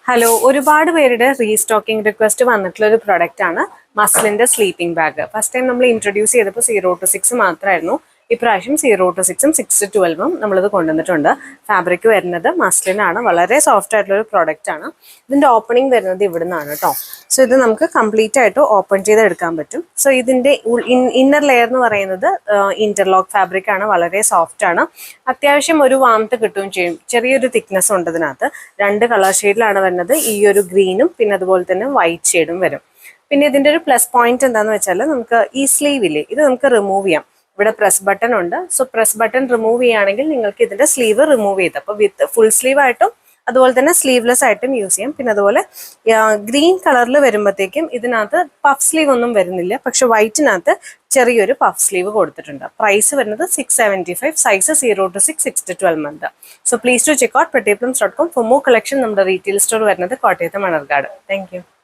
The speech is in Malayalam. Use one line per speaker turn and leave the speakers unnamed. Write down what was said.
ഹലോ, ഒരുപാട് പേരുടെ റീസ്റ്റോക്കിംഗ് റിക്വസ്റ്റ് വന്നിട്ടുള്ള ഒരു പ്രൊഡക്റ്റ് ആണ് മസ്ലിന്റെ സ്ലീപ്പിംഗ് ബാഗ്. ഫസ്റ്റ് ടൈം നമ്മൾ ഇൻട്രൊഡ്യൂസ് ചെയ്തപ്പോൾ 0 to 6 മാത്രമായിരുന്നു. ഇപ്രാവശ്യം 0 to 6ഉം 6 to 12ഉം നമ്മളിത് കൊണ്ടുവന്നിട്ടുണ്ട്. ഫാബ്രിക് വരുന്നത് മസ്ലിനാണ്. വളരെ സോഫ്റ്റ് ആയിട്ടുള്ള ഒരു പ്രൊഡക്റ്റ് ആണ്. ഇതിന്റെ ഓപ്പണിംഗ് വരുന്നത് ഇവിടെ നിന്നാണ് കേട്ടോ. സോ ഇത് നമുക്ക് കംപ്ലീറ്റ് ആയിട്ട് ഓപ്പൺ ചെയ്ത് എടുക്കാൻ പറ്റും. സോ ഇതിന്റെ ഇന്നർ ലെയർ എന്ന് പറയുന്നത് ഇന്റർലോക്ക് ഫാബ്രിക് ആണ്. വളരെ സോഫ്റ്റ് ആണ്. അത്യാവശ്യം ഒരു വാംത്ത് കിട്ടുകയും ചെയ്യും. ചെറിയൊരു തിക്നെസ് ഉണ്ട് ഇതിനകത്ത്. 2 കളർ ഷെയ്ഡിലാണ് വരുന്നത്. ഈ ഒരു ഗ്രീനും പിന്നെ അതുപോലെ തന്നെ വൈറ്റ് ഷെയ്ഡും വരും. പിന്നെ ഇതിന്റെ ഒരു പ്ലസ് പോയിന്റ് എന്താന്ന് വെച്ചാൽ നമുക്ക് ഈ സ്ലീവില് ഇത് നമുക്ക് റിമൂവ് ചെയ്യാം. ഇവിടെ പ്രസ് ബട്ടൺ ഉണ്ട്. സോ പ്രസ് ബട്ടൺ റിമൂവ് ചെയ്യുകയാണെങ്കിൽ നിങ്ങൾക്ക് ഇതിന്റെ സ്ലീവ് റിമൂവ് ചെയ്ത് അപ്പോൾ വിത്ത് ഫുൾ സ്ലീവ് ആയിട്ടും അതുപോലെ തന്നെ സ്ലീവ്ലെസ് ആയിട്ടും യൂസ് ചെയ്യാം. പിന്നെ അതുപോലെ ഗ്രീൻ കളറിൽ വരുമ്പോഴത്തേക്കും ഇതിനകത്ത് പഫ് സ്ലീവ് ഒന്നും വരുന്നില്ല. പക്ഷെ വൈറ്റിനകത്ത് ചെറിയൊരു പഫ് സ്ലീവ് കൊടുത്തിട്ടുണ്ട്. പ്രൈസ് വരുന്നത് 675, size 0 to 6, 6 to 12 month. So please to check out prettyplums.com. For more collection നമ്മുടെ റീറ്റെയിൽ സ്റ്റോർ വരുന്നത് കോട്ടയത്ത് മണർകാട്. Thank you.